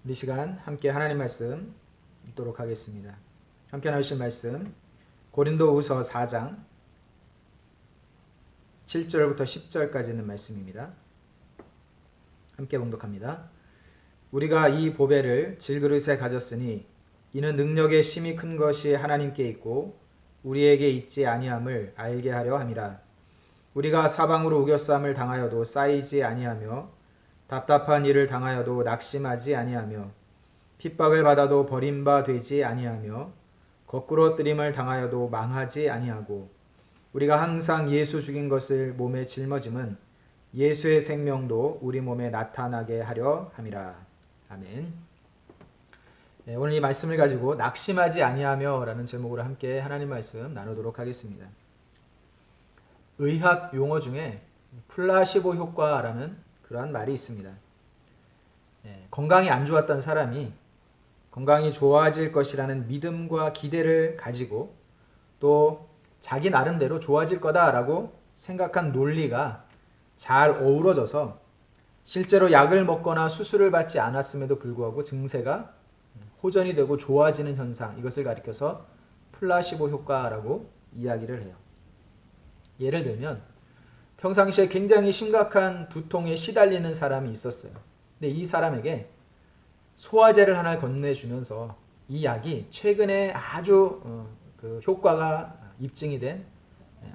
이 시간 함께 하나님 말씀 읽도록 하겠습니다. 함께 나누실 말씀 고린도후서 4장 7절부터 10절까지 있는 말씀입니다. 함께 봉독합니다. 우리가 이 보배를 질그릇에 가졌으니 이는 능력의 심히 큰 것이 하나님께 있고 우리에게 있지 아니함을 알게 하려 함이라. 우리가 사방으로 우겨쌈을 당하여도 쌓이지 아니하며 답답한 일을 당하여도 낙심하지 아니하며 핍박을 받아도 버림바 되지 아니하며 거꾸로 뜨림을 당하여도 망하지 아니하고 우리가 항상 예수 죽인 것을 몸에 짊어짐은 예수의 생명도 우리 몸에 나타나게 하려 함이라. 아멘. 네, 오늘 이 말씀을 가지고 낙심하지 아니하며 라는 제목으로 함께 하나님 말씀 나누도록 하겠습니다. 의학 용어 중에 플라시보 효과라는 그러한 말이 있습니다. 건강이 안 좋았던 사람이 건강이 좋아질 것이라는 믿음과 기대를 가지고 또 자기 나름대로 좋아질 거다라고 생각한 논리가 잘 어우러져서 실제로 약을 먹거나 수술을 받지 않았음에도 불구하고 증세가 호전이 되고 좋아지는 현상, 이것을 가리켜서 플라시보 효과라고 이야기를 해요. 예를 들면 평상시에 굉장히 심각한 두통에 시달리는 사람이 있었어요. 근데 이 사람에게 소화제를 하나 건네주면서 이 약이 최근에 아주 그 효과가 입증이 된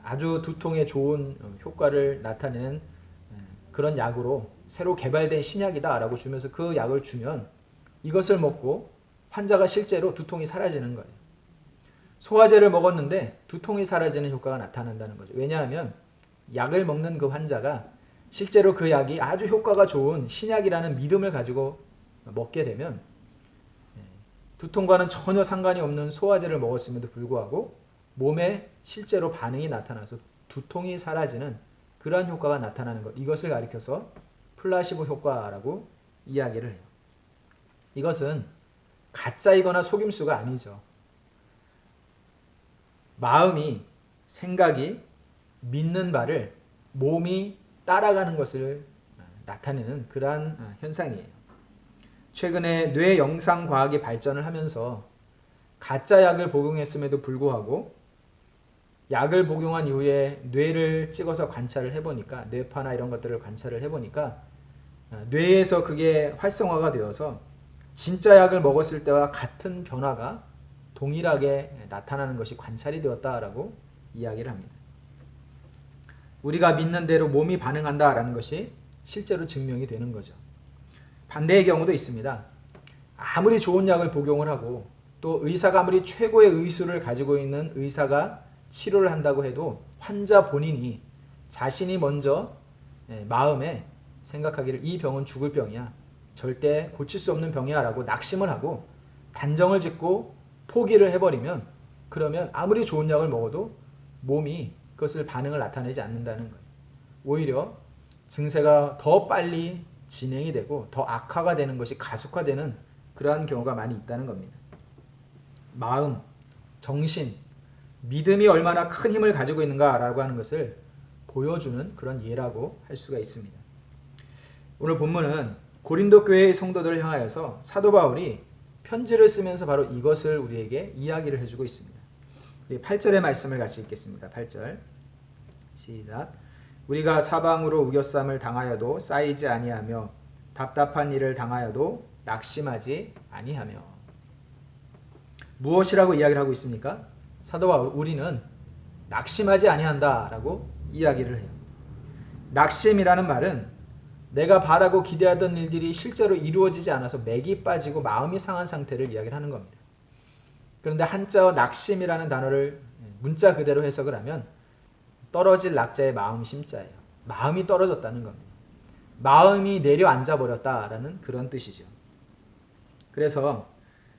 아주 두통에 좋은 효과를 나타내는 그런 약으로 새로 개발된 신약이다 라고 주면서 그 약을 주면 이것을 먹고 환자가 실제로 두통이 사라지는 거예요. 소화제를 먹었는데 두통이 사라지는 효과가 나타난다는 거죠. 왜냐하면 약을 먹는 그 환자가 실제로 그 약이 아주 효과가 좋은 신약이라는 믿음을 가지고 먹게 되면 두통과는 전혀 상관이 없는 소화제를 먹었음에도 불구하고 몸에 실제로 반응이 나타나서 두통이 사라지는 그러한 효과가 나타나는 것, 이것을 가리켜서 플라시보 효과라고 이야기를 해요. 이것은 가짜이거나 속임수가 아니죠. 마음이, 생각이 믿는 바를 몸이 따라가는 것을 나타내는 그러한 현상이에요. 최근에 뇌 영상 과학이 발전을 하면서 가짜 약을 복용했음에도 불구하고 약을 복용한 이후에 뇌를 찍어서 관찰을 해보니까, 뇌파나 이런 것들을 관찰을 해보니까 뇌에서 그게 활성화가 되어서 진짜 약을 먹었을 때와 같은 변화가 동일하게 나타나는 것이 관찰이 되었다라고 이야기를 합니다. 우리가 믿는 대로 몸이 반응한다라는 것이 실제로 증명이 되는 거죠. 반대의 경우도 있습니다. 아무리 좋은 약을 복용을 하고 또 의사가 아무리 최고의 의술을 가지고 있는 의사가 치료를 한다고 해도 환자 본인이 자신이 먼저 마음에 생각하기를 이 병은 죽을 병이야, 절대 고칠 수 없는 병이야 라고 낙심을 하고 단정을 짓고 포기를 해버리면, 그러면 아무리 좋은 약을 먹어도 몸이 그것을 반응을 나타내지 않는다는 거예요. 오히려 증세가 더 빨리 진행이 되고 더 악화가 되는 것이 가속화되는 그러한 경우가 많이 있다는 겁니다. 마음, 정신, 믿음이 얼마나 큰 힘을 가지고 있는가라고 하는 것을 보여주는 그런 예라고 할 수가 있습니다. 오늘 본문은 고린도 교회의 성도들을 향하여서 사도 바울이 편지를 쓰면서 바로 이것을 우리에게 이야기를 해주고 있습니다. 8절의 말씀을 같이 읽겠습니다. 8절 시작. 우리가 사방으로 우겨쌈을 당하여도 쌓이지 아니하며 답답한 일을 당하여도 낙심하지 아니하며. 무엇이라고 이야기를 하고 있습니까? 사도 바울, 우리는 낙심하지 아니한다라고 이야기를 해요. 낙심이라는 말은 내가 바라고 기대하던 일들이 실제로 이루어지지 않아서 맥이 빠지고 마음이 상한 상태를 이야기를 하는 겁니다. 그런데 한자어 낙심이라는 단어를 문자 그대로 해석을 하면 떨어질 낙자의 마음 심자예요. 마음이 떨어졌다는 겁니다. 마음이 내려앉아 버렸다라는 그런 뜻이죠. 그래서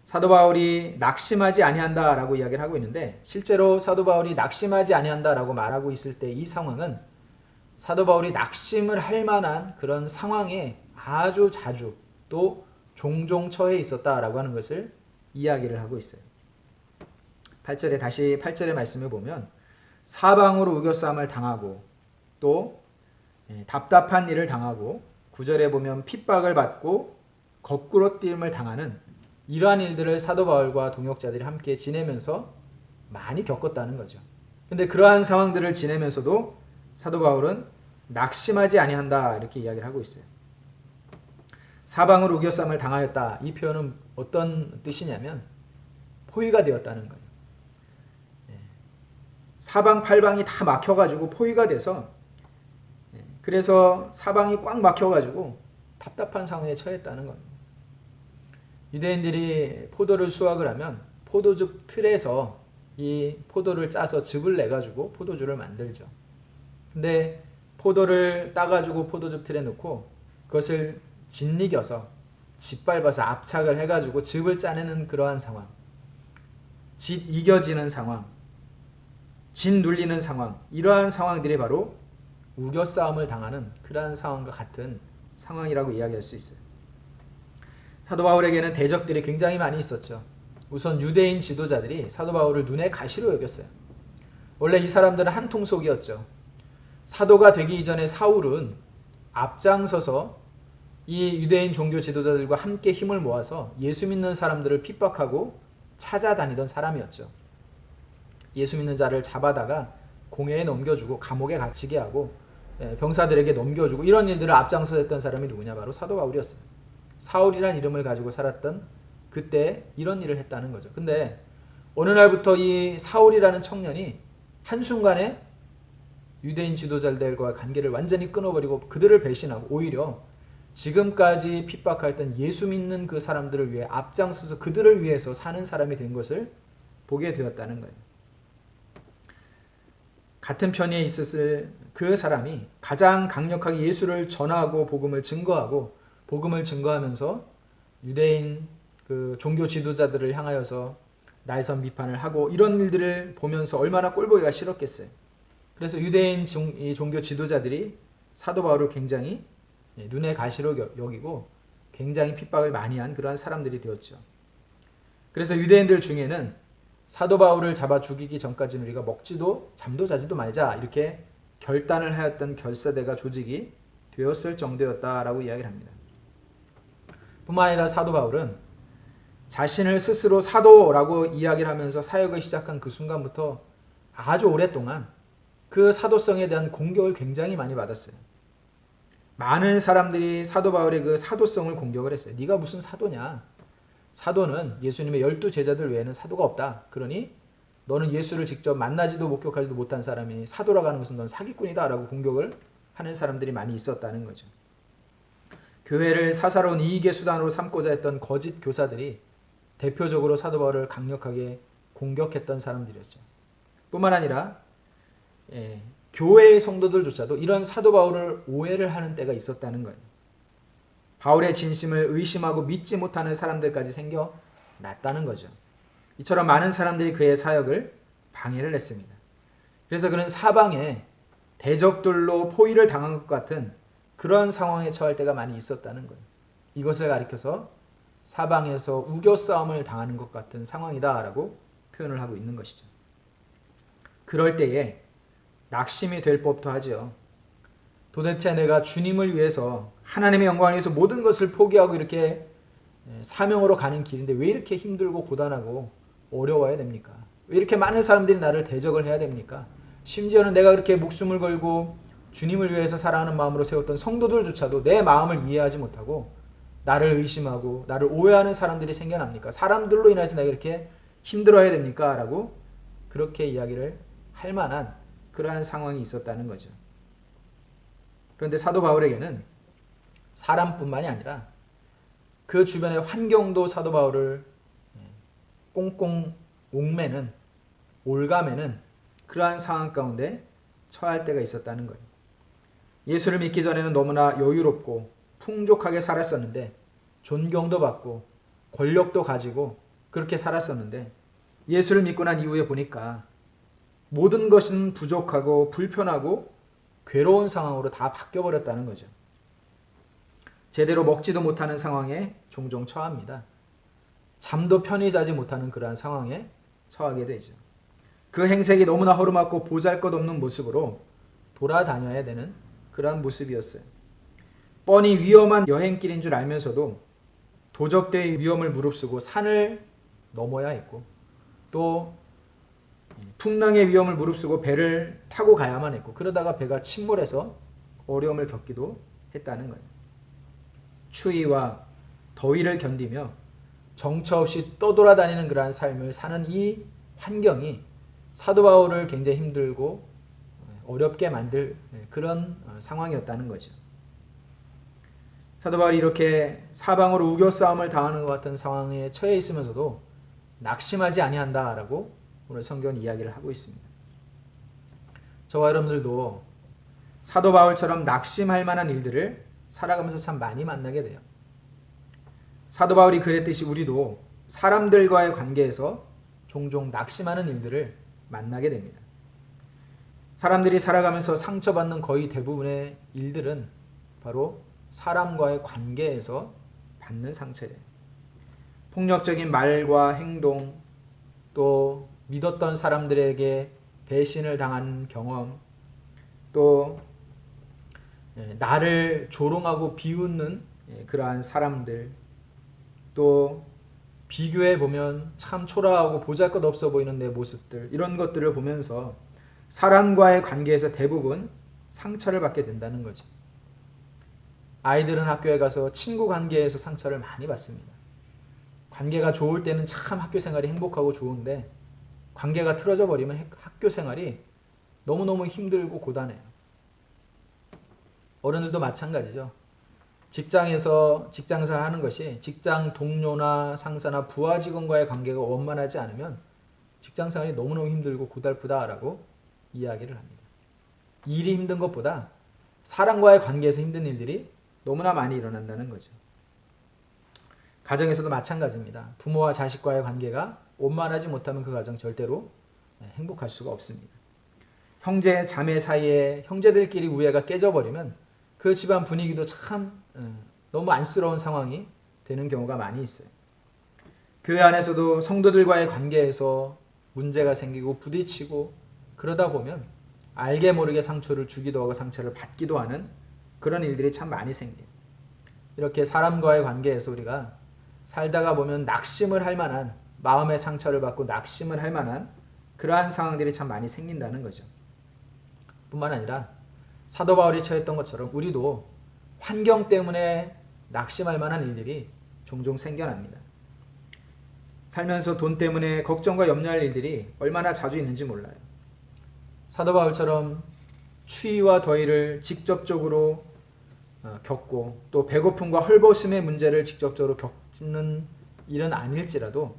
사도 바울이 낙심하지 아니한다라고 이야기를 하고 있는데, 실제로 사도 바울이 낙심하지 아니한다라고 말하고 있을 때 이 상황은 사도 바울이 낙심을 할 만한 그런 상황에 아주 자주 또 종종 처해 있었다라고 하는 것을 이야기를 하고 있어요. 8절에 다시 8절의 말씀을 보면 사방으로 우겨싸움을 당하고 또 답답한 일을 당하고 9절에 보면 핍박을 받고 거꾸로 띄움을 당하는 이러한 일들을 사도 바울과 동역자들이 함께 지내면서 많이 겪었다는 거죠. 근데 그러한 상황들을 지내면서도 사도 바울은 낙심하지 아니한다 이렇게 이야기를 하고 있어요. 사방으로 우겨쌈을 당하였다. 이 표현은 어떤 뜻이냐면 포위가 되었다는 거예요. 사방팔방이 다 막혀가지고 포위가 돼서 그래서 사방이 꽉 막혀가지고 답답한 상황에 처했다는 겁니다. 유대인들이 포도를 수확을 하면 포도즙 틀에서 이 포도를 짜서 즙을 내가지고 포도주를 만들죠. 근데 포도를 따가지고 포도즙 틀에 넣고 그것을 짓이겨서 짓밟아서 압착을 해가지고 즙을 짜내는 그러한 상황, 짓 이겨지는 상황, 짓 눌리는 상황, 이러한 상황들이 바로 우겨싸움을 당하는 그러한 상황과 같은 상황이라고 이야기할 수 있어요. 사도 바울에게는 대적들이 굉장히 많이 있었죠. 우선 유대인 지도자들이 사도 바울을 눈에 가시로 여겼어요. 원래 이 사람들은 한 통속이었죠. 사도가 되기 이전에 사울은 앞장서서 이 유대인 종교 지도자들과 함께 힘을 모아서 예수 믿는 사람들을 핍박하고 찾아다니던 사람이었죠. 예수 믿는 자를 잡아다가 공회에 넘겨주고 감옥에 갇히게 하고 병사들에게 넘겨주고 이런 일들을 앞장서 했던 사람이 누구냐? 바로 사도 바울이었어요. 사울이란 이름을 가지고 살았던 그때 이런 일을 했다는 거죠. 근데 어느 날부터 이 사울이라는 청년이 한순간에 유대인 지도자들과 관계를 완전히 끊어버리고 그들을 배신하고 오히려 지금까지 핍박했던 예수 믿는 그 사람들을 위해 앞장서서 그들을 위해서 사는 사람이 된 것을 보게 되었다는 거예요. 같은 편에 있었을 그 사람이 가장 강력하게 예수를 전하고 복음을 증거하면서 유대인 그 종교 지도자들을 향하여서 날선 비판을 하고 이런 일들을 보면서 얼마나 꼴보기가 싫었겠어요. 그래서 유대인 종교 지도자들이 사도 바울을 굉장히 눈에 가시로 여기고 굉장히 핍박을 많이 한 그러한 사람들이 되었죠. 그래서 유대인들 중에는 사도 바울을 잡아 죽이기 전까지는 우리가 먹지도 잠도 자지도 말자 이렇게 결단을 하였던 결사대가 조직이 되었을 정도였다라고 이야기를 합니다. 뿐만 아니라 사도 바울은 자신을 스스로 사도라고 이야기를 하면서 사역을 시작한 그 순간부터 아주 오랫동안 그 사도성에 대한 공격을 굉장히 많이 받았어요. 많은 사람들이 사도 바울의 그 사도성을 공격을 했어요. 네가 무슨 사도냐? 사도는 예수님의 12제자들 외에는 사도가 없다. 그러니 너는 예수를 직접 만나지도 목격하지도 못한 사람이 사도라고 하는 것은 넌 사기꾼이다 라고 공격을 하는 사람들이 많이 있었다는 거죠. 교회를 사사로운 이익의 수단으로 삼고자 했던 거짓 교사들이 대표적으로 사도 바울을 강력하게 공격했던 사람들이었죠. 뿐만 아니라 교회의 성도들조차도 이런 사도 바울을 오해를 하는 때가 있었다는 거예요. 바울의 진심을 의심하고 믿지 못하는 사람들까지 생겨났다는 거죠. 이처럼 많은 사람들이 그의 사역을 방해를 했습니다. 그래서 그는 사방에 대적들로 포위를 당한 것 같은 그런 상황에 처할 때가 많이 있었다는 거예요. 이것을 가리켜서 사방에서 우겨싸움을 당하는 것 같은 상황이다라고 표현을 하고 있는 것이죠. 그럴 때에 낙심이 될 법도 하죠. 도대체 내가 주님을 위해서 하나님의 영광을 위해서 모든 것을 포기하고 이렇게 사명으로 가는 길인데 왜 이렇게 힘들고 고단하고 어려워야 됩니까? 왜 이렇게 많은 사람들이 나를 대적을 해야 됩니까? 심지어는 내가 그렇게 목숨을 걸고 주님을 위해서 살아가는 마음으로 세웠던 성도들조차도 내 마음을 이해하지 못하고 나를 의심하고 나를 오해하는 사람들이 생겨납니까? 사람들로 인해서 내가 이렇게 힘들어야 됩니까? 라고 그렇게 이야기를 할 만한 그러한 상황이 있었다는 거죠. 그런데 사도 바울에게는 사람뿐만이 아니라 그 주변의 환경도 사도 바울을 꽁꽁 옥매는 올가매는 그러한 상황 가운데 처할 때가 있었다는 거예요. 예수를 믿기 전에는 너무나 여유롭고 풍족하게 살았었는데 존경도 받고 권력도 가지고 그렇게 살았었는데 예수를 믿고 난 이후에 보니까 모든 것은 부족하고 불편하고 괴로운 상황으로 다 바뀌어버렸다는 거죠. 제대로 먹지도 못하는 상황에 종종 처합니다. 잠도 편히 자지 못하는 그러한 상황에 처하게 되죠. 그 행색이 너무나 허름하고 보잘것없는 모습으로 돌아다녀야 되는 그러한 모습이었어요. 뻔히 위험한 여행길인 줄 알면서도 도적대의 위험을 무릅쓰고 산을 넘어야 했고 또 풍랑의 위험을 무릅쓰고 배를 타고 가야만 했고 그러다가 배가 침몰해서 어려움을 겪기도 했다는 거예요. 추위와 더위를 견디며 정처 없이 떠돌아다니는 그러한 삶을 사는 이 환경이 사도 바울을 굉장히 힘들고 어렵게 만들 그런 상황이었다는 거죠. 사도 바울이 이렇게 사방으로 우겨싸움을 당하는 것 같은 상황에 처해 있으면서도 낙심하지 아니한다라고 오늘 성경은 이야기를 하고 있습니다. 저와 여러분들도 사도 바울처럼 낙심할 만한 일들을 살아가면서 참 많이 만나게 돼요. 사도 바울이 그랬듯이 우리도 사람들과의 관계에서 종종 낙심하는 일들을 만나게 됩니다. 사람들이 살아가면서 상처받는 거의 대부분의 일들은 바로 사람과의 관계에서 받는 상처예요. 폭력적인 말과 행동, 또 믿었던 사람들에게 배신을 당한 경험, 또 나를 조롱하고 비웃는 그러한 사람들, 또 비교해 보면 참 초라하고 보잘것없어 보이는 내 모습들, 이런 것들을 보면서 사람과의 관계에서 대부분 상처를 받게 된다는 거죠. 아이들은 학교에 가서 친구 관계에서 상처를 많이 받습니다. 관계가 좋을 때는 참 학교 생활이 행복하고 좋은데 관계가 틀어져 버리면 학교 생활이 너무너무 힘들고 고단해요. 어른들도 마찬가지죠. 직장에서 직장생활 하는 것이 직장 동료나 상사나 부하 직원과의 관계가 원만하지 않으면 직장생활이 너무너무 힘들고 고달프다라고 이야기를 합니다. 일이 힘든 것보다 사람과의 관계에서 힘든 일들이 너무나 많이 일어난다는 거죠. 가정에서도 마찬가지입니다. 부모와 자식과의 관계가 원만하지 못하면 그 가정 절대로 행복할 수가 없습니다. 형제, 자매 사이에 형제들끼리 우애가 깨져버리면 그 집안 분위기도 참 너무 안쓰러운 상황이 되는 경우가 많이 있어요. 교회 안에서도 성도들과의 관계에서 문제가 생기고 부딪히고 그러다 보면 알게 모르게 상처를 주기도 하고 상처를 받기도 하는 그런 일들이 참 많이 생겨요. 이렇게 사람과의 관계에서 우리가 살다가 보면 낙심을 할 만한, 마음의 상처를 받고 낙심을 할 만한 그러한 상황들이 참 많이 생긴다는 거죠. 뿐만 아니라 사도 바울이 처했던 것처럼 우리도 환경 때문에 낙심할 만한 일들이 종종 생겨납니다. 살면서 돈 때문에 걱정과 염려할 일들이 얼마나 자주 있는지 몰라요. 사도 바울처럼 추위와 더위를 직접적으로 겪고 또 배고픔과 헐벗음의 문제를 직접적으로 겪는 일은 아닐지라도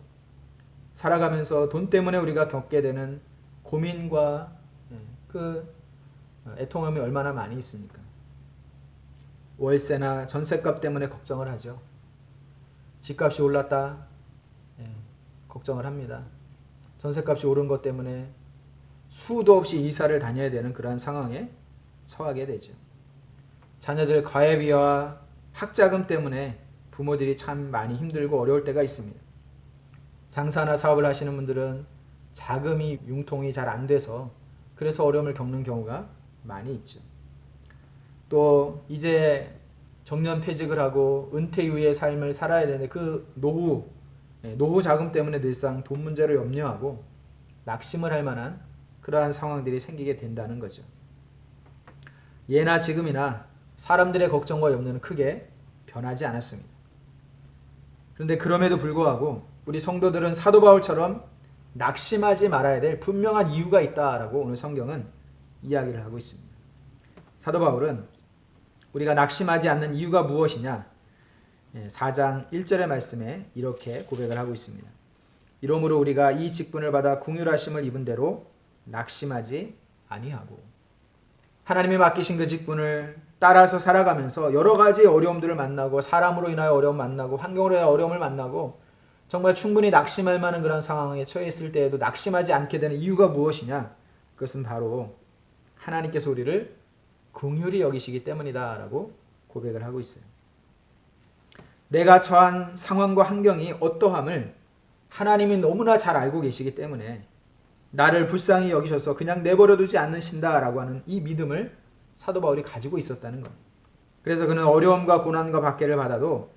살아가면서 돈 때문에 우리가 겪게 되는 고민과 그 애통함이 얼마나 많이 있습니까? 월세나 전셋값 때문에 걱정을 하죠. 집값이 올랐다 걱정을 합니다. 전셋값이 오른 것 때문에 수도 없이 이사를 다녀야 되는 그러한 상황에 처하게 되죠. 자녀들 과외비와 학자금 때문에 부모들이 참 많이 힘들고 어려울 때가 있습니다. 장사나 사업을 하시는 분들은 자금이 융통이 잘 안 돼서 그래서 어려움을 겪는 경우가 많이 있죠. 또 이제 정년퇴직을 하고 은퇴 이후의 삶을 살아야 되는데 그 노후 자금 때문에 늘상 돈 문제를 염려하고 낙심을 할 만한 그러한 상황들이 생기게 된다는 거죠. 예나 지금이나 사람들의 걱정과 염려는 크게 변하지 않았습니다. 그런데 그럼에도 불구하고 우리 성도들은 사도 바울처럼 낙심하지 말아야 될 분명한 이유가 있다라고 오늘 성경은 이야기를 하고 있습니다. 사도 바울은 우리가 낙심하지 않는 이유가 무엇이냐 4장 1절의 말씀에 이렇게 고백을 하고 있습니다. 이러므로 우리가 이 직분을 받아 긍휼하심을 입은 대로 낙심하지 아니하고 하나님이 맡기신 그 직분을 따라서 살아가면서 여러 가지 어려움들을 만나고 사람으로 인하여 어려움 만나고 환경으로 인하여 어려움을 만나고 정말 충분히 낙심할 만한 그런 상황에 처해 있을 때에도 낙심하지 않게 되는 이유가 무엇이냐? 그것은 바로 하나님께서 우리를 긍휼히 여기시기 때문이다라고 고백을 하고 있어요. 내가 처한 상황과 환경이 어떠함을 하나님이 너무나 잘 알고 계시기 때문에 나를 불쌍히 여기셔서 그냥 내버려 두지 않으신다라고 하는 이 믿음을 사도 바울이 가지고 있었다는 겁니다. 그래서 그는 어려움과 고난과 박해를 받아도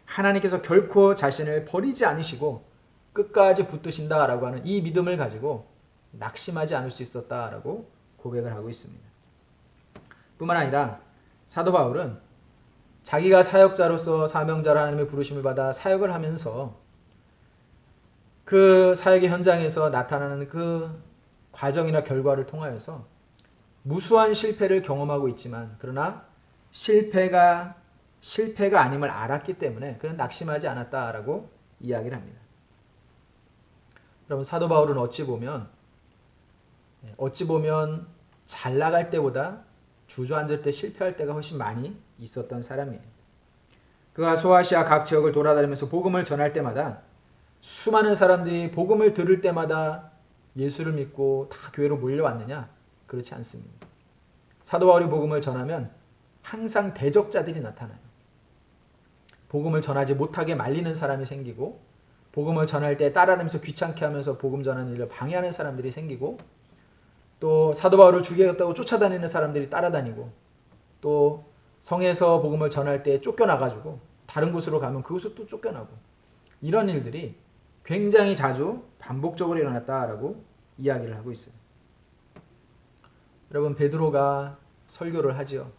하나님께서 결코 자신을 버리지 않으시고 끝까지 붙드신다라고 하는 이 믿음을 가지고 낙심하지 않을 수 있었다라고 고백을 하고 있습니다. 뿐만 아니라 사도 바울은 자기가 사역자로서 사명자로 하나님의 부르심을 받아 사역을 하면서 그 사역의 현장에서 나타나는 그 과정이나 결과를 통하여서 무수한 실패를 경험하고 있지만 그러나 실패가 아님을 알았기 때문에 그는 낙심하지 않았다라고 이야기를 합니다. 여러분 사도 바울은 어찌 보면 잘 나갈 때보다 주저앉을 때 실패할 때가 훨씬 많이 있었던 사람이에요. 그가 소아시아 각 지역을 돌아다니면서 복음을 전할 때마다 수많은 사람들이 복음을 들을 때마다 예수를 믿고 다 교회로 몰려왔느냐? 그렇지 않습니다. 사도 바울이 복음을 전하면 항상 대적자들이 나타나요. 복음을 전하지 못하게 말리는 사람이 생기고 복음을 전할 때 따라다니면서 귀찮게 하면서 복음 전하는 일을 방해하는 사람들이 생기고 또 사도 바울을 죽이겠다고 쫓아다니는 사람들이 따라다니고 또 성에서 복음을 전할 때 쫓겨나가지고 다른 곳으로 가면 그곳으로 또 쫓겨나고 이런 일들이 굉장히 자주 반복적으로 일어났다라고 이야기를 하고 있어요. 여러분 베드로가 설교를 하지요.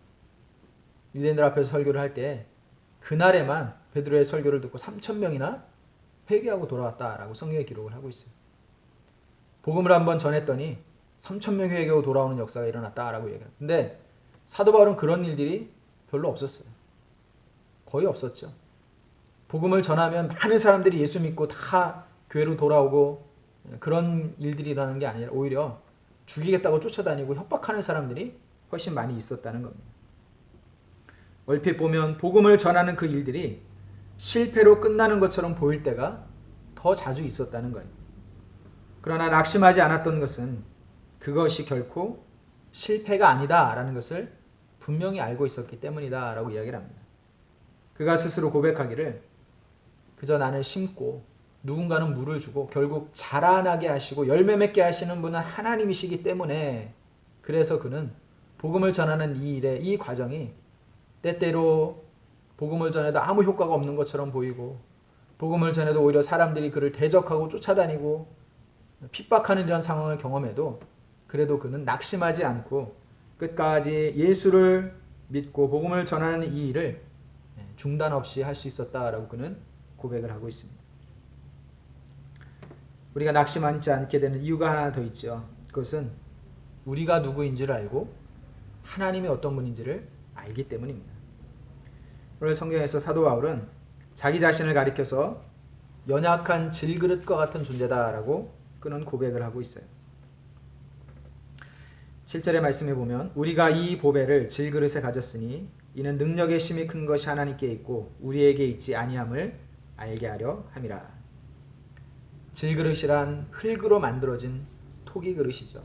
유대인들 앞에서 설교를 할 때 그날에만 베드로의 설교를 듣고 3,000명이나 회개하고 돌아왔다라고 성경에 기록을 하고 있어요. 복음을 한번 전했더니 3,000명 회개하고 돌아오는 역사가 일어났다라고 얘기해요. 근데 사도 바울은 그런 일들이 별로 없었어요. 거의 없었죠. 복음을 전하면 많은 사람들이 예수 믿고 다 교회로 돌아오고 그런 일들이 일어나는 게 아니라 오히려 죽이겠다고 쫓아다니고 협박하는 사람들이 훨씬 많이 있었다는 겁니다. 얼핏 보면 복음을 전하는 그 일들이 실패로 끝나는 것처럼 보일 때가 더 자주 있었다는 거예요. 그러나 낙심하지 않았던 것은 그것이 결코 실패가 아니다라는 것을 분명히 알고 있었기 때문이다라고 이야기를 합니다. 그가 스스로 고백하기를 그저 나는 심고 누군가는 물을 주고 결국 자라나게 하시고 열매 맺게 하시는 분은 하나님이시기 때문에 그래서 그는 복음을 전하는 이 일의 이 과정이 때때로 복음을 전해도 아무 효과가 없는 것처럼 보이고 복음을 전해도 오히려 사람들이 그를 대적하고 쫓아다니고 핍박하는 이런 상황을 경험해도 그래도 그는 낙심하지 않고 끝까지 예수를 믿고 복음을 전하는 이 일을 중단 없이 할 수 있었다라고 그는 고백을 하고 있습니다. 우리가 낙심하지 않게 되는 이유가 하나 더 있죠. 그것은 우리가 누구인지를 알고 하나님이 어떤 분인지를 알기 때문입니다. 오늘 성경에서 사도 바울은 자기 자신을 가리켜서 연약한 질그릇과 같은 존재다라고 그는 고백을 하고 있어요. 7절의 말씀에 보면 우리가 이 보배를 질그릇에 가졌으니 이는 능력의 심이 큰 것이 하나님께 있고 우리에게 있지 아니함을 알게 하려 함이라. 질그릇이란 흙으로 만들어진 토기 그릇이죠.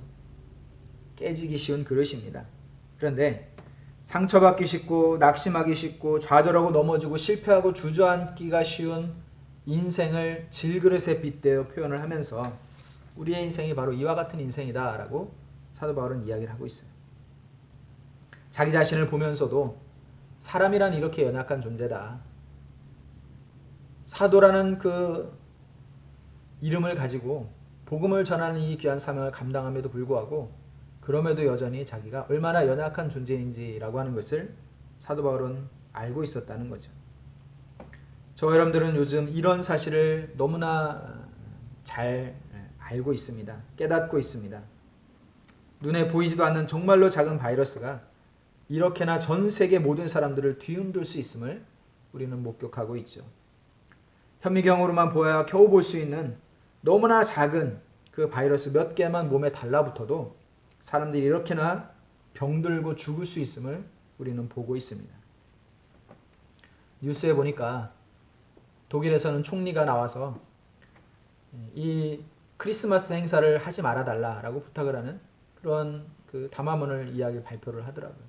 깨지기 쉬운 그릇입니다. 그런데 상처받기 쉽고 낙심하기 쉽고 좌절하고 넘어지고 실패하고 주저앉기가 쉬운 인생을 질그릇에 빗대어 표현을 하면서 우리의 인생이 바로 이와 같은 인생이다라고 사도 바울은 이야기를 하고 있어요. 자기 자신을 보면서도 사람이란 이렇게 연약한 존재다. 사도라는 그 이름을 가지고 복음을 전하는 이 귀한 사명을 감당함에도 불구하고 그럼에도 여전히 자기가 얼마나 연약한 존재인지라고 하는 것을 사도 바울은 알고 있었다는 거죠. 저와 여러분들은 요즘 이런 사실을 너무나 잘 알고 있습니다. 깨닫고 있습니다. 눈에 보이지도 않는 정말로 작은 바이러스가 이렇게나 전 세계 모든 사람들을 뒤흔들 수 있음을 우리는 목격하고 있죠. 현미경으로만 보아야 겨우 볼 수 있는 너무나 작은 그 바이러스 몇 개만 몸에 달라붙어도 사람들이 이렇게나 병들고 죽을 수 있음을 우리는 보고 있습니다. 뉴스에 보니까 독일에서는 총리가 나와서 이 크리스마스 행사를 하지 말아달라라고 부탁을 하는 그런 그 담화문을 이야기 발표를 하더라고요.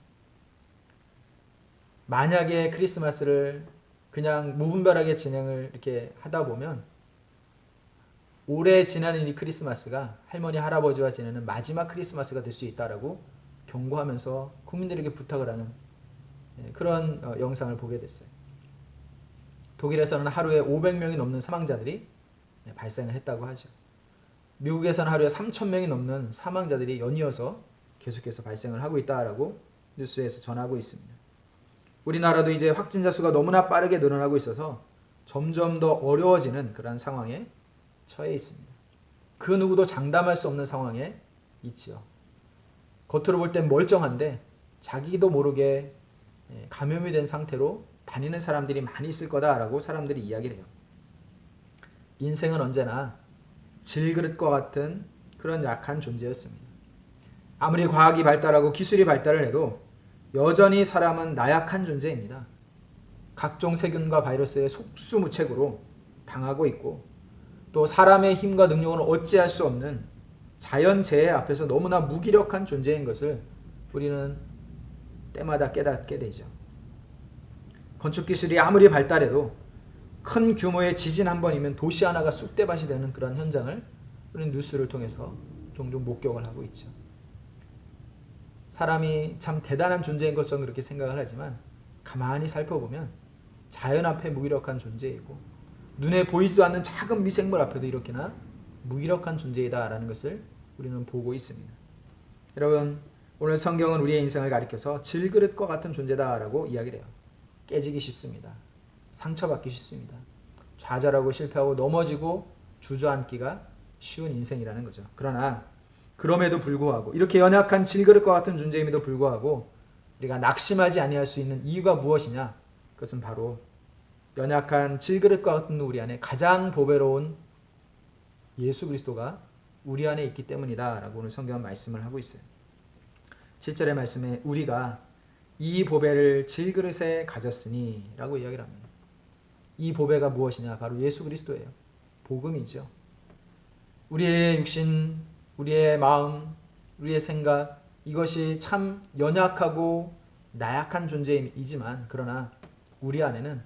만약에 크리스마스를 그냥 무분별하게 진행을 이렇게 하다 보면 올해 지나는 이 크리스마스가 할머니 할아버지와 지내는 마지막 크리스마스가 될 수 있다라고 경고하면서 국민들에게 부탁을 하는 그런 영상을 보게 됐어요. 독일에서는 하루에 500명이 넘는 사망자들이 발생을 했다고 하죠. 미국에서는 하루에 3,000명이 넘는 사망자들이 연이어서 계속해서 발생을 하고 있다라고 뉴스에서 전하고 있습니다. 우리나라도 이제 확진자 수가 너무나 빠르게 늘어나고 있어서 점점 더 어려워지는 그런 상황에 처해 있습니다. 그 누구도 장담할 수 없는 상황에 있죠. 겉으로 볼 땐 멀쩡한데 자기도 모르게 감염이 된 상태로 다니는 사람들이 많이 있을 거다라고 사람들이 이야기를 해요. 인생은 언제나 질그릇과 같은 그런 약한 존재였습니다. 아무리 과학이 발달하고 기술이 발달을 해도 여전히 사람은 나약한 존재입니다. 각종 세균과 바이러스의 속수무책으로 당하고 있고 또 사람의 힘과 능력은 어찌할 수 없는 자연재해 앞에서 너무나 무기력한 존재인 것을 우리는 때마다 깨닫게 되죠. 건축기술이 아무리 발달해도 큰 규모의 지진 한 번이면 도시 하나가 쑥대밭이 되는 그런 현장을 우리는 뉴스를 통해서 종종 목격을 하고 있죠. 사람이 참 대단한 존재인 것처럼 그렇게 생각을 하지만 가만히 살펴보면 자연 앞에 무기력한 존재이고 눈에 보이지도 않는 작은 미생물 앞에도 이렇게나 무기력한 존재이다라는 것을 우리는 보고 있습니다. 여러분, 오늘 성경은 우리의 인생을 가리켜서 질그릇과 같은 존재다라고 이야기를 해요. 깨지기 쉽습니다. 상처받기 쉽습니다. 좌절하고 실패하고 넘어지고 주저앉기가 쉬운 인생이라는 거죠. 그러나 그럼에도 불구하고 이렇게 연약한 질그릇과 같은 존재임에도 불구하고 우리가 낙심하지 아니할 수 있는 이유가 무엇이냐? 그것은 바로 연약한 질그릇과 같은 우리 안에 가장 보배로운 예수 그리스도가 우리 안에 있기 때문이다 라고 오늘 성경은 말씀을 하고 있어요. 7절의 말씀에 우리가 이 보배를 질그릇에 가졌으니 라고 이야기를 합니다. 이 보배가 무엇이냐? 바로 예수 그리스도예요. 복음이죠. 우리의 육신, 우리의 마음, 우리의 생각, 이것이 참 연약하고 나약한 존재이지만 그러나 우리 안에는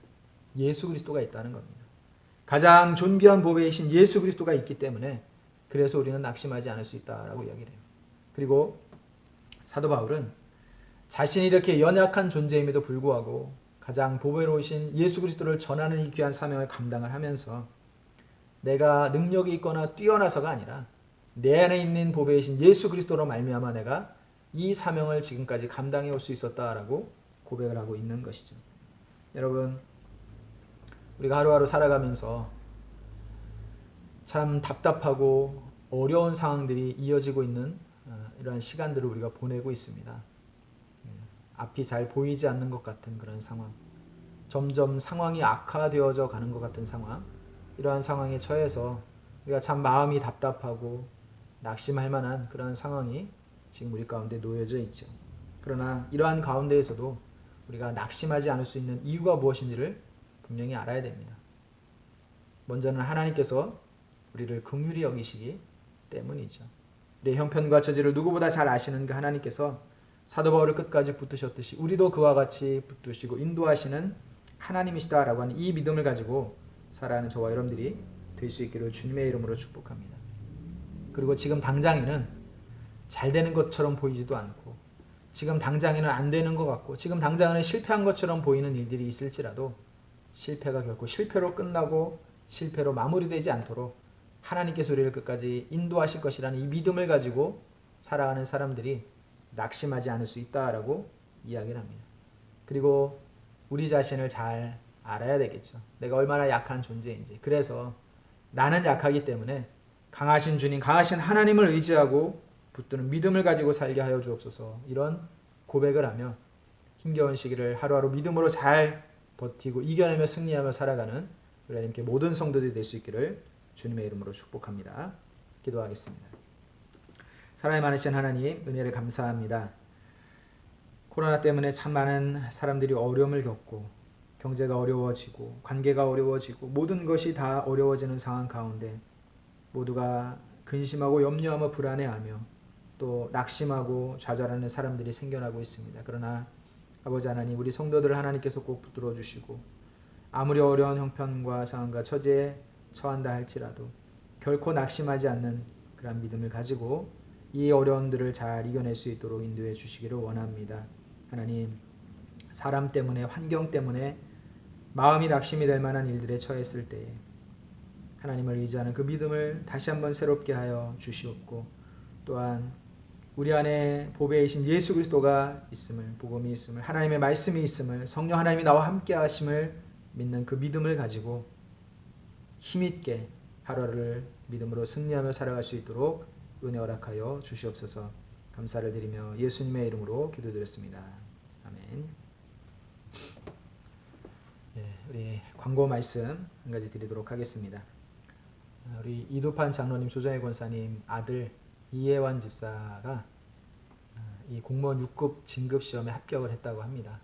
예수 그리스도가 있다는 겁니다. 가장 존귀한 보배이신 예수 그리스도가 있기 때문에 그래서 우리는 낙심하지 않을 수 있다라고 이야기를 해요. 그리고 사도 바울은 자신이 이렇게 연약한 존재임에도 불구하고 가장 보배로우신 예수 그리스도를 전하는 이 귀한 사명을 감당을 하면서 내가 능력이 있거나 뛰어나서가 아니라 내 안에 있는 보배이신 예수 그리스도로 말미암아 내가 이 사명을 지금까지 감당해 올 수 있었다라고 고백을 하고 있는 것이죠. 여러분, 우리가 하루하루 살아가면서 참 답답하고 어려운 상황들이 이어지고 있는 이러한 시간들을 우리가 보내고 있습니다. 앞이 잘 보이지 않는 것 같은 그런 상황, 점점 상황이 악화되어져 가는 것 같은 상황, 이러한 상황에 처해서 우리가 참 마음이 답답하고 낙심할 만한 그런 상황이 지금 우리 가운데 놓여져 있죠. 그러나 이러한 가운데에서도 우리가 낙심하지 않을 수 있는 이유가 무엇인지를 분명히 알아야 됩니다. 먼저는 하나님께서 우리를 긍휼히 여기시기 때문이죠. 우리의 형편과 처지를 누구보다 잘 아시는 그 하나님께서 사도 바울을 끝까지 붙드셨듯이 우리도 그와 같이 붙드시고 인도하시는 하나님이시다라고 하는 이 믿음을 가지고 살아가는 저와 여러분들이 될 수 있기를 주님의 이름으로 축복합니다. 그리고 지금 당장에는 잘 되는 것처럼 보이지도 않고 지금 당장에는 안 되는 것 같고 지금 당장에는 실패한 것처럼 보이는 일들이 있을지라도 실패가 결코 실패로 끝나고 실패로 마무리되지 않도록 하나님께서 우리를 끝까지 인도하실 것이라는 이 믿음을 가지고 살아가는 사람들이 낙심하지 않을 수 있다라고 이야기를 합니다. 그리고 우리 자신을 잘 알아야 되겠죠. 내가 얼마나 약한 존재인지. 그래서 나는 약하기 때문에 강하신 주님, 강하신 하나님을 의지하고 붙드는 믿음을 가지고 살게 하여 주옵소서. 이런 고백을 하며 힘겨운 시기를 하루하루 믿음으로 잘 버티고 이겨내며 승리하며 살아가는 우리 하나님께 모든 성도들이 될 수 있기를 주님의 이름으로 축복합니다. 기도하겠습니다. 사랑이 많으신 하나님, 은혜를 감사합니다. 코로나 때문에 참 많은 사람들이 어려움을 겪고 경제가 어려워지고 관계가 어려워지고 모든 것이 다 어려워지는 상황 가운데 모두가 근심하고 염려하며 불안해하며 또 낙심하고 좌절하는 사람들이 생겨나고 있습니다. 그러나 아버지 하나님, 우리 성도들을 하나님께서 꼭 붙들어 주시고 아무리 어려운 형편과 상황과 처지에 처한다 할지라도 결코 낙심하지 않는 그런 믿음을 가지고 이 어려움들을 잘 이겨낼 수 있도록 인도해 주시기를 원합니다. 하나님, 사람 때문에 환경 때문에 마음이 낙심이 될 만한 일들에 처했을 때에 하나님을 의지하는 그 믿음을 다시 한번 새롭게 하여 주시옵고, 또한 우리 안에 보배이신 예수 그리스도가 있음을, 복음이 있음을, 하나님의 말씀이 있음을, 성령 하나님이 나와 함께 하심을 믿는 그 믿음을 가지고 힘있게 하루를 믿음으로 승리하며 살아갈 수 있도록 은혜 허락하여 주시옵소서. 감사를 드리며 예수님의 이름으로 기도드렸습니다. 아멘. 우리 광고 말씀 한 가지 드리도록 하겠습니다. 우리 이두판 장로님, 조정혜 권사님 아들 이혜환 집사가 이 공무원 6급 진급 시험에 합격을 했다고 합니다.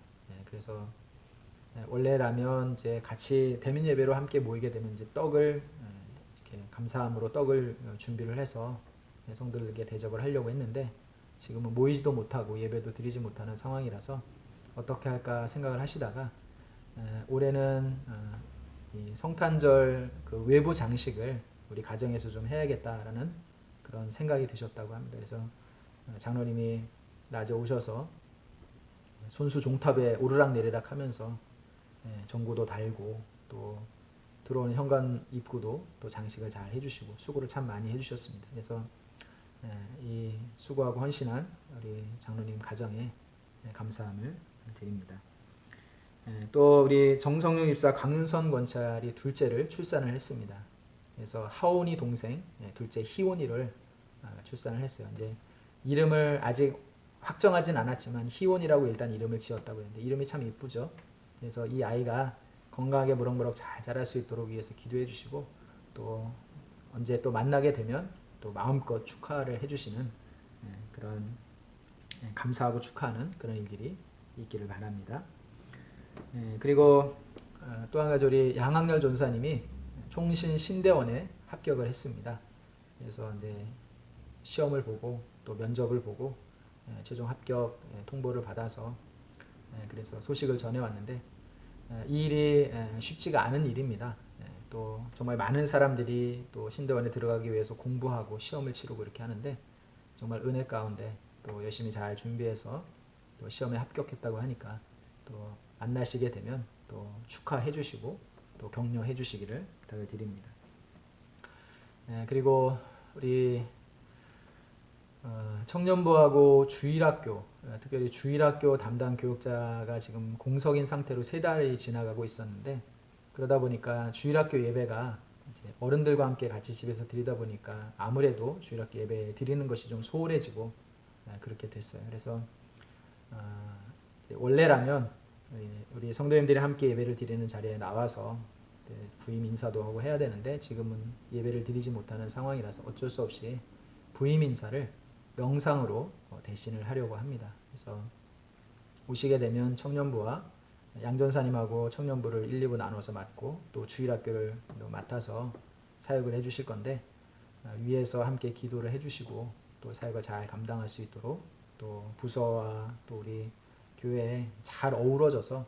그래서 원래라면 이제 같이 대면 예배로 함께 모이게 되면 이제 떡을 이렇게 감사함으로 떡을 준비를 해서 성도들에게 대접을 하려고 했는데, 지금은 모이지도 못하고 예배도 드리지 못하는 상황이라서 어떻게 할까 생각을 하시다가 올해는 이 성탄절 그 외부 장식을 우리 가정에서 좀 해야겠다라는 그런 생각이 드셨다고 합니다. 그래서 장로님이 낮에 오셔서 손수 종탑에 오르락내리락 하면서 전구도 달고 또 들어오는 현관 입구도 또 장식을 잘 해주시고 수고를 참 많이 해주셨습니다. 그래서 이 수고하고 헌신한 우리 장로님 가정에 감사함을 드립니다. 또 우리 정성용 입사 강윤선 권찰이 둘째를 출산을 했습니다. 그래서 하온이 동생 둘째 희온이를 출산을 했어요. 이제 이름을 아직 확정하진 않았지만 희온이라고 일단 이름을 지었다고 했는데 이름이 참 이쁘죠. 그래서 이 아이가 건강하게 무럭무럭 잘 자랄 수 있도록 위해서 기도해 주시고, 또 언제 또 만나게 되면 또 마음껏 축하를 해주시는 그런 감사하고 축하하는 그런 일들이 있기를 바랍니다. 그리고 또 한 가지 우리 양학렬 전사님이 총신 신대원에 합격을 했습니다. 그래서 이제 시험을 보고 또 면접을 보고 최종 합격 통보를 받아서 그래서 소식을 전해왔는데, 이 일이 쉽지가 않은 일입니다. 또 정말 많은 사람들이 또 신대원에 들어가기 위해서 공부하고 시험을 치르고 이렇게 하는데, 정말 은혜 가운데 또 열심히 잘 준비해서 또 시험에 합격했다고 하니까 또 만나시게 되면 또 축하해 주시고 또 격려해 주시기를 부탁을 드립니다. 그리고 우리 청년부하고 주일학교, 특별히 주일학교 담당 교육자가 지금 공석인 상태로 3달이 지나가고 있었는데, 그러다 보니까 주일학교 예배가 이제 어른들과 함께 같이 집에서 드리다 보니까 아무래도 주일학교 예배 드리는 것이 좀 소홀해지고 그렇게 됐어요. 그래서 원래라면 우리 성도님들이 함께 예배를 드리는 자리에 나와서 부임 인사도 하고 해야 되는데, 지금은 예배를 드리지 못하는 상황이라서 어쩔 수 없이 부임 인사를 영상으로 대신을 하려고 합니다. 그래서 오시게 되면 청년부와 양전사님하고 청년부를 1, 2부 나눠서 맡고 또 주일학교를 맡아서 사역을 해주실 건데, 위에서 함께 기도를 해주시고 또 사역을 잘 감당할 수 있도록 또 부서와 또 우리 교회에 잘 어우러져서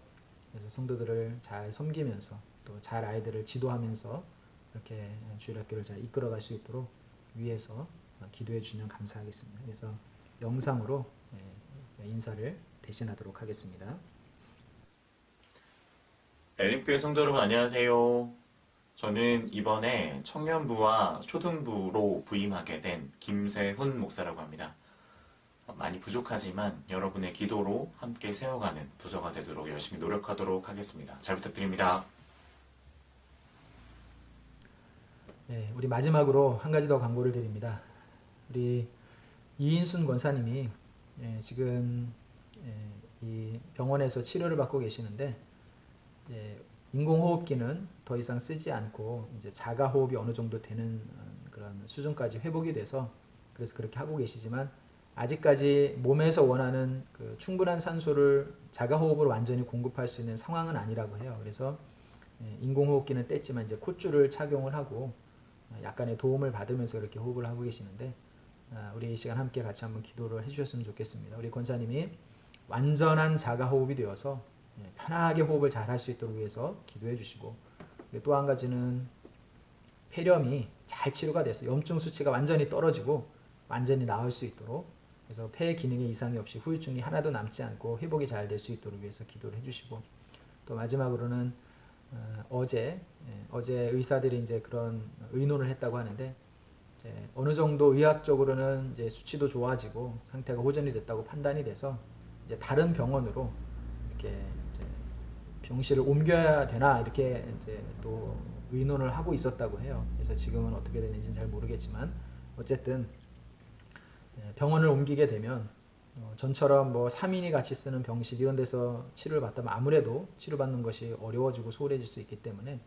그래서 성도들을 잘 섬기면서 또 잘 아이들을 지도하면서 이렇게 주일학교를 잘 이끌어갈 수 있도록 위에서 기도해 주시면 감사하겠습니다. 그래서 영상으로 인사를 대신하도록 하겠습니다. 엘림교회 성도 여러분 안녕하세요. 저는 이번에 청년부와 초등부로 부임하게 된 김세훈 목사라고 합니다. 많이 부족하지만 여러분의 기도로 함께 세워가는 부서가 되도록 열심히 노력하도록 하겠습니다. 잘 부탁드립니다. 우리 마지막으로 한 가지 더 광고를 드립니다. 우리 이인순 권사님이 지금 이 병원에서 치료를 받고 계시는데, 인공호흡기는 더 이상 쓰지 않고 이제 자가호흡이 어느 정도 되는 그런 수준까지 회복이 돼서 그래서 그렇게 하고 계시지만, 아직까지 몸에서 원하는 그 충분한 산소를 자가호흡으로 완전히 공급할 수 있는 상황은 아니라고 해요. 그래서 인공호흡기는 뗐지만 이제 콧줄을 착용을 하고 약간의 도움을 받으면서 이렇게 호흡을 하고 계시는데, 우리 이 시간 함께 같이 한번 기도를 해주셨으면 좋겠습니다. 우리 권사님이 완전한 자가호흡이 되어서 편하게 호흡을 잘 할 수 있도록 위해서 기도해 주시고, 또 한 가지는 폐렴이 잘 치료가 돼서 염증 수치가 완전히 떨어지고 완전히 나을 수 있도록, 그래서 폐 기능에 이상이 없이 후유증이 하나도 남지 않고 회복이 잘 될 수 있도록 위해서 기도를 해주시고, 또 마지막으로는 어제 의사들이 이제 그런 의논을 했다고 하는데 이제 어느 정도 의학적으로는 이제 수치도 좋아지고 상태가 호전이 됐다고 판단이 돼서 이제 다른 병원으로 이렇게 이제 병실을 옮겨야 되나 이렇게 이제 또 의논을 하고 있었다고 해요. 그래서 지금은 어떻게 되는지는 잘 모르겠지만 어쨌든 병원을 옮기게 되면 전처럼 뭐 3인이 같이 쓰는 병실 이런 데서 치료를 받다면 아무래도 치료받는 것이 어려워지고 소홀해질 수 있기 때문에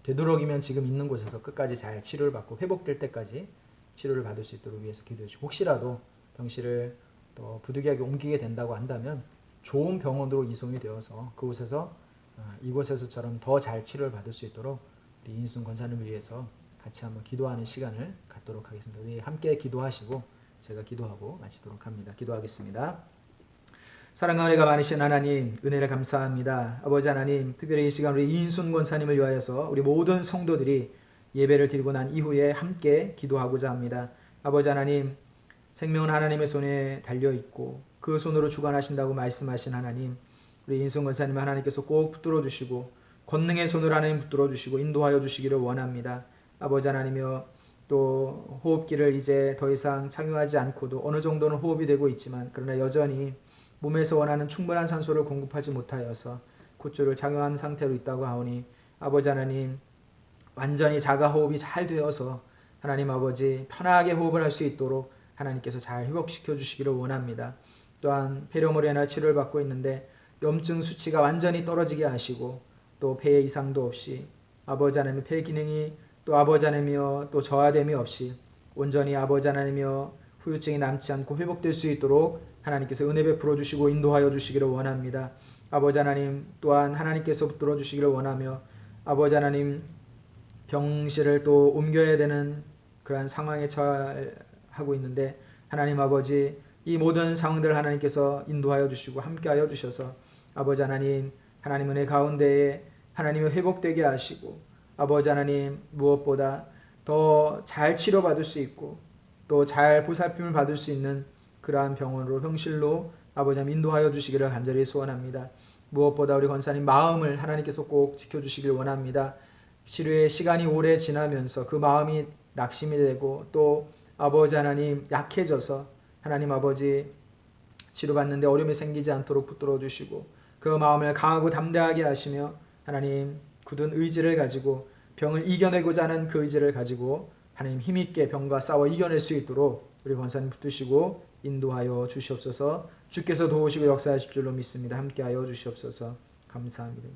되도록이면 지금 있는 곳에서 끝까지 잘 치료를 받고 회복될 때까지 치료를 받을 수 있도록 위해서 기도해 주시고 혹시라도 병실을 또 부득이하게 옮기게 된다고 한다면 좋은 병원으로 이송이 되어서 그곳에서 이곳에서처럼 더 잘 치료를 받을 수 있도록 우리 이인순 권사님을 위해서 같이 한번 기도하는 시간을 갖도록 하겠습니다. 우리 함께 기도하시고 제가 기도하고 마치도록 합니다. 기도하겠습니다. 사랑과 은혜가 많으신 하나님, 은혜를 감사합니다. 아버지 하나님, 특별히 이 시간 우리 이인순 권사님을 위하여서 우리 모든 성도들이 예배를 드리고 난 이후에 함께 기도하고자 합니다. 아버지 하나님, 생명은 하나님의 손에 달려있고 그 손으로 주관하신다고 말씀하신 하나님, 우리 이인순 권사님 하나님께서 꼭 붙들어 주시고 권능의 손으로 하나님 붙들어 주시고 인도하여 주시기를 원합니다. 아버지 하나님이여, 또 호흡기를 이제 더 이상 착용하지 않고도 어느 정도는 호흡이 되고 있지만 그러나 여전히 몸에서 원하는 충분한 산소를 공급하지 못하여서 굿줄을 착용한 상태로 있다고 하오니 아버지 하나님, 완전히 자가 호흡이 잘 되어서 하나님 아버지 편하게 호흡을 할 수 있도록 하나님께서 잘 회복시켜 주시기를 원합니다. 또한 폐렴으로 인해 치료를 받고 있는데 염증 수치가 완전히 떨어지게 하시고 또 폐에 이상도 없이 아버지 하나님 폐 기능이 또 아버지 하나님이여 또 저하됨이 없이 온전히 아버지 하나님이여 후유증이 남지 않고 회복될 수 있도록 하나님께서 은혜 베풀어 주시고 인도하여 주시기를 원합니다. 아버지 하나님, 또한 하나님께서 붙들어 주시기를 원하며 아버지 하나님, 병실을 또 옮겨야 되는 그러한 상황에 처하고 있는데 하나님 아버지, 이 모든 상황들을 하나님께서 인도하여 주시고 함께하여 주셔서 아버지 하나님, 하나님 은혜 가운데에 하나님의 회복되게 하시고 아버지 하나님, 무엇보다 더 잘 치료받을 수 있고 또 잘 보살핌을 받을 수 있는 그러한 병원으로 병실로 아버지 하나님 인도하여 주시기를 간절히 소원합니다. 무엇보다 우리 권사님 마음을 하나님께서 꼭 지켜주시길 원합니다. 치료의 시간이 오래 지나면서 그 마음이 낙심이 되고 또 아버지 하나님 약해져서 하나님 아버지 치료받는데 어려움이 생기지 않도록 붙들어 주시고 그 마음을 강하고 담대하게 하시며 하나님 굳은 의지를 가지고 병을 이겨내고자 하는 그 의지를 가지고 하나님 힘있게 병과 싸워 이겨낼 수 있도록 우리 권사님 붙드시고 인도하여 주시옵소서. 주께서 도우시고 역사하실 줄로 믿습니다. 함께하여 주시옵소서. 감사합니다.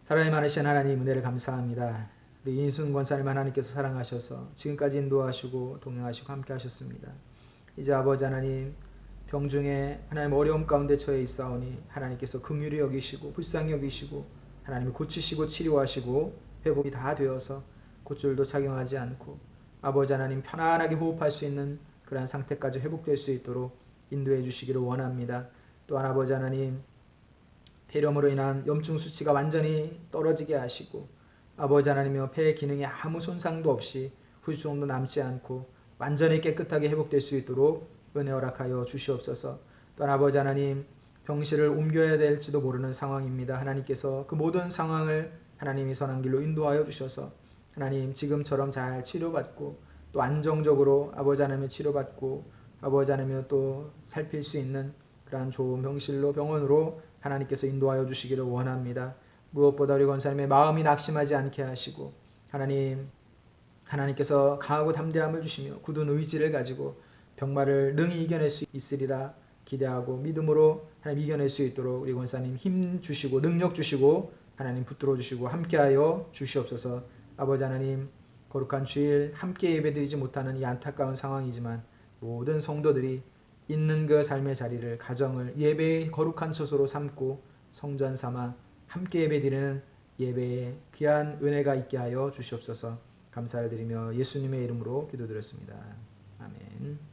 사랑이 많으신 하나님 은혜를 감사합니다. 우리 인순 권사님 하나님께서 사랑하셔서 지금까지 인도하시고 동행하시고 함께하셨습니다. 이제 아버지 하나님 병 중에 하나님 어려움 가운데 처해 있사오니 하나님께서 긍휼히 여기시고 불쌍히 여기시고 하나님이 고치시고 치료하시고 회복이 다 되어서 굿줄도 착용하지 않고 아버지 하나님 편안하게 호흡할 수 있는 그러한 상태까지 회복될 수 있도록 인도해 주시기를 원합니다. 또한 아버지 하나님 폐렴으로 인한 염증 수치가 완전히 떨어지게 하시고 아버지 하나님이여 폐 기능에 아무 손상도 없이 후유증도 남지 않고 완전히 깨끗하게 회복될 수 있도록 은혜 허락하여 주시옵소서. 또한 아버지 하나님 병실을 옮겨야 될지도 모르는 상황입니다. 하나님께서 그 모든 상황을 하나님이 선한 길로 인도하여 주셔서 하나님 지금처럼 잘 치료받고 또 안정적으로 아버지 하나님의 치료받고 아버지 하나님의 또 살필 수 있는 그러한 좋은 병실로 병원으로 하나님께서 인도하여 주시기를 원합니다. 무엇보다 우리 권사님의 마음이 낙심하지 않게 하시고 하나님께서 강하고 담대함을 주시며 굳은 의지를 가지고 병마를 능히 이겨낼 수 있으리라 기대하고 믿음으로 하나님 이겨낼 수 있도록 우리 권사님 힘 주시고 능력 주시고 하나님 붙들어 주시고 함께하여 주시옵소서. 아버지 하나님 거룩한 주일 함께 예배드리지 못하는 이 안타까운 상황이지만 모든 성도들이 있는 그 삶의 자리를 가정을 예배의 거룩한 처소로 삼고 성전 삼아 함께 예배드리는 예배에 귀한 은혜가 있게 하여 주시옵소서. 감사를 드리며 예수님의 이름으로 기도드렸습니다. 아멘.